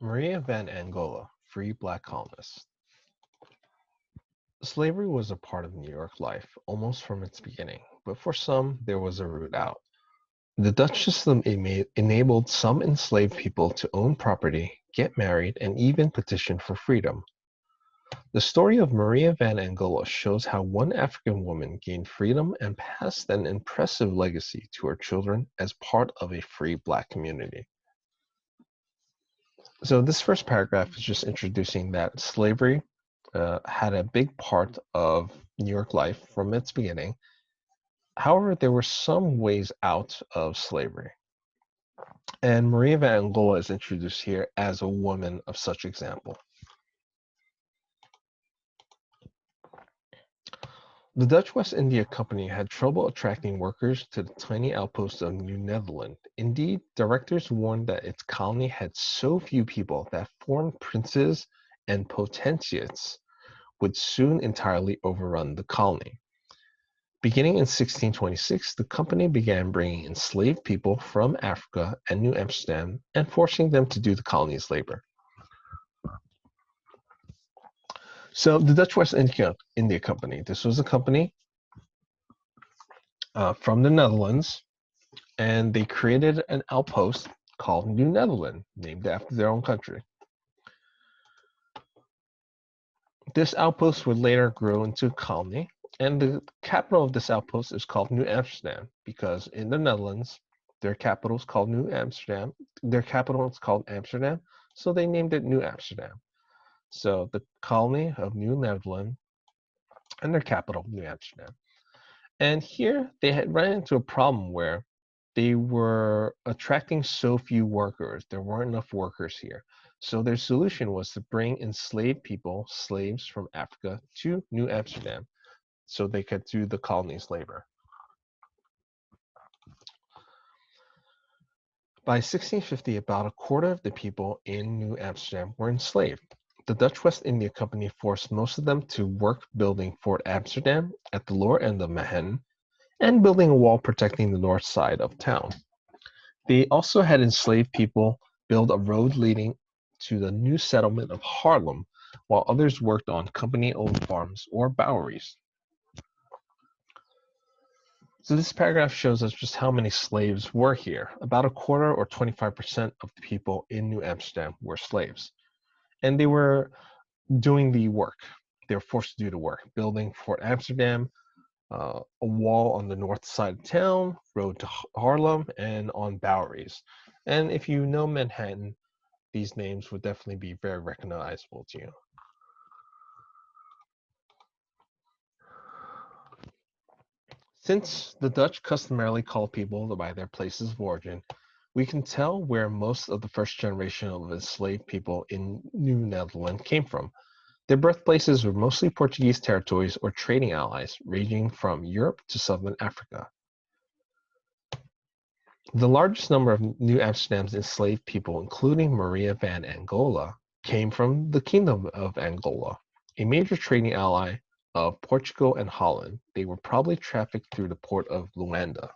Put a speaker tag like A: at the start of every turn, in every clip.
A: Maria van Angola, free black colonist. Slavery was a part of New York life almost from its beginning, but for some, there was a route out. The Dutch system enabled some enslaved people to own property, get married, and even petition for freedom. The story of Maria van Angola shows how one African woman gained freedom and passed an impressive legacy to her children as part of a free black community. So this first paragraph is just introducing that slavery had a big part of New York life from its beginning. However, there were some ways out of slavery. And Maria van Angola is introduced here as a woman of such example. The Dutch West India Company had trouble attracting workers to the tiny outpost of New Netherland. Indeed, directors warned that its colony had so few people that foreign princes and potentates would soon entirely overrun the colony. Beginning in 1626, the company began bringing enslaved people from Africa and New Amsterdam and forcing them to do the colony's labor. So the Dutch West India Company, this was a company from the Netherlands, and they created an outpost called New Netherland, named after their own country. This outpost would later grow into a colony, and the capital of this outpost is called New Amsterdam because in the Netherlands, their capital is called New Amsterdam. Their capital is called Amsterdam, so they named it New Amsterdam. So the colony of New Netherland and their capital, New Amsterdam. And here they had run into a problem where they were attracting so few workers. There weren't enough workers here. So their solution was to bring enslaved people, slaves from Africa, to New Amsterdam so they could do the colony's labor. By 1650, about a quarter of the people in New Amsterdam were enslaved. The Dutch West India Company forced most of them to work building Fort Amsterdam at the lower end of Manhattan and building a wall protecting the north side of town. They also had enslaved people build a road leading to the new settlement of Harlem, while others worked on company-owned farms or boweries. So this paragraph shows us just how many slaves were here. About a quarter or 25% of the people in New Amsterdam were slaves. And they were doing the work. They were forced to do the work, building Fort Amsterdam, a wall on the north side of town, road to Harlem, and on boweries. And if you know Manhattan, these names would definitely be very recognizable to you. Since the Dutch customarily call people by their places of origin, we can tell where most of the first generation of enslaved people in New Netherland came from. Their birthplaces were mostly Portuguese territories or trading allies, ranging from Europe to southern Africa. The largest number of New Amsterdam's enslaved people, including Maria van Angola, came from the Kingdom of Angola, a major trading ally of Portugal and Holland. They were probably trafficked through the port of Luanda.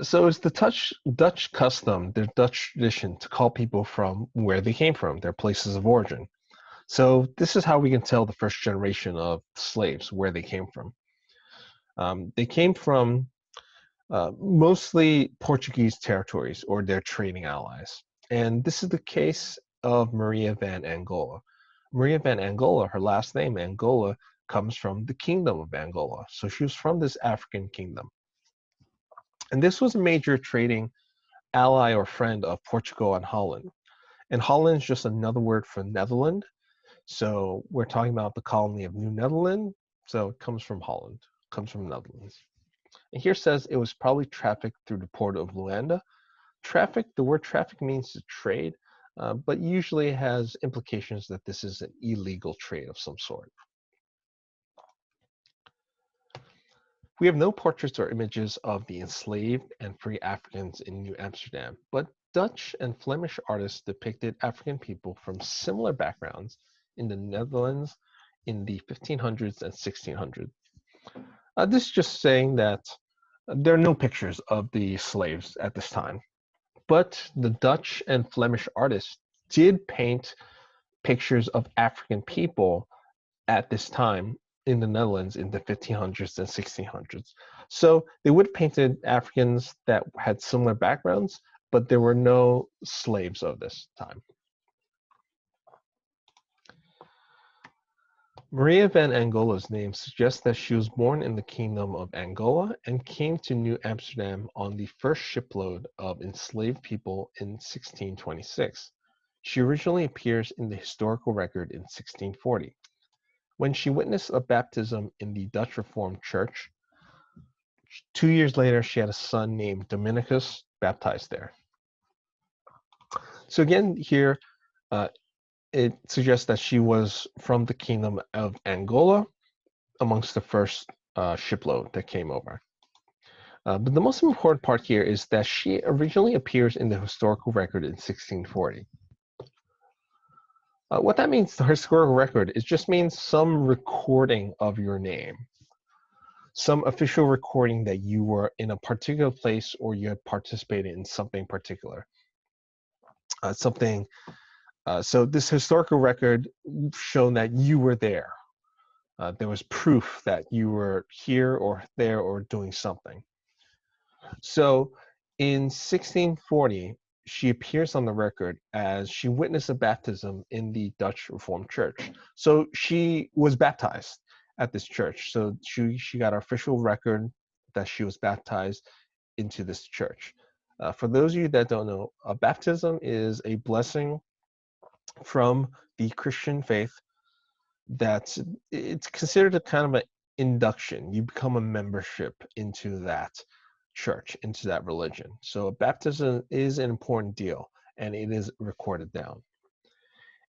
A: So it's the Dutch custom, their Dutch tradition to call people from where they came from, their places of origin. So this is how we can tell the first generation of slaves where they came from. They came from mostly Portuguese territories or their trading allies. And this is the case of Maria van Angola. Maria van Angola, her last name, Angola, comes from the Kingdom of Angola. So she was from this African kingdom. And this was a major trading ally or friend of Portugal and Holland. And Holland is just another word for Netherland. So we're talking about the colony of New Netherland. So it comes from Holland, comes from Netherlands. And here says it was probably trafficked through the port of Luanda. Traffic, the word traffic means to trade, but usually has implications that this is an illegal trade of some sort. We have no portraits or images of the enslaved and free Africans in New Amsterdam, but Dutch and Flemish artists depicted African people from similar backgrounds in the Netherlands in the 1500s and 1600s. This is just saying that there are no pictures of the slaves at this time. But the Dutch and Flemish artists did paint pictures of African people at this time in the Netherlands in the 1500s and 1600s. So they would have painted Africans that had similar backgrounds, but there were no slaves of this time. Maria van Angola's name suggests that she was born in the Kingdom of Angola and came to New Amsterdam on the first shipload of enslaved people in 1626. She originally appears in the historical record in 1640, when she witnessed a baptism in the Dutch Reformed Church. 2 years later, she had a son named Dominicus baptized there. So again, here it suggests that she was from the Kingdom of Angola, amongst the first shipload that came over. But the most important part here is that she originally appears in the historical record in 1640. What that means, the historical record, it just means some recording of your name, some official recording that you were in a particular place or you had participated in something particular. So this historical record shown that you were there. There was proof that you were here or there or doing something. So in 1640, she appears on the record as she witnessed a baptism in the Dutch Reformed Church. So she was baptized at this church. So she got an official record that she was baptized into this church. For those of you that don't know, a baptism is a blessing from the Christian faith it's considered a kind of an induction. You become a membership into that church, into that religion. So baptism is an important deal, and it is recorded down.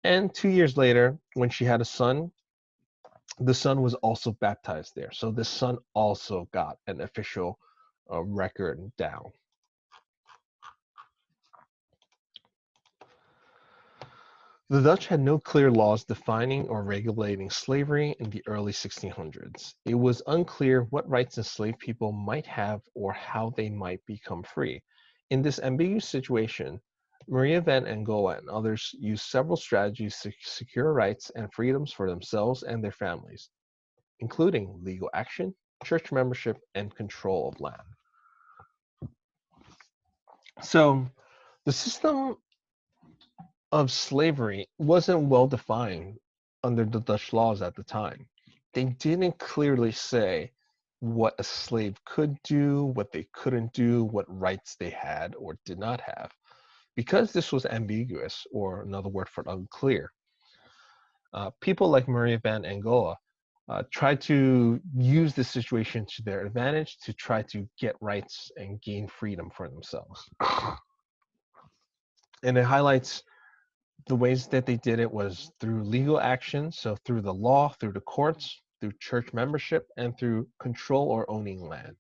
A: And 2 years later, when she had a son, the son was also baptized there. So the son also got an official record down. The Dutch had no clear laws defining or regulating slavery in the early 1600s. It was unclear what rights enslaved people might have or how they might become free. In this ambiguous situation, Maria van Angola and others used several strategies to secure rights and freedoms for themselves and their families, including legal action, church membership, and control of land. So the system of slavery wasn't well defined under the Dutch laws at the time. They didn't clearly say what a slave could do, what they couldn't do, what rights they had or did not have. Because this was ambiguous, or another word for unclear, people like Maria van Angola tried to use this situation to their advantage to try to get rights and gain freedom for themselves. And it highlights the ways that they did it was through legal action, so through the law, through the courts, through church membership, and through control or owning land.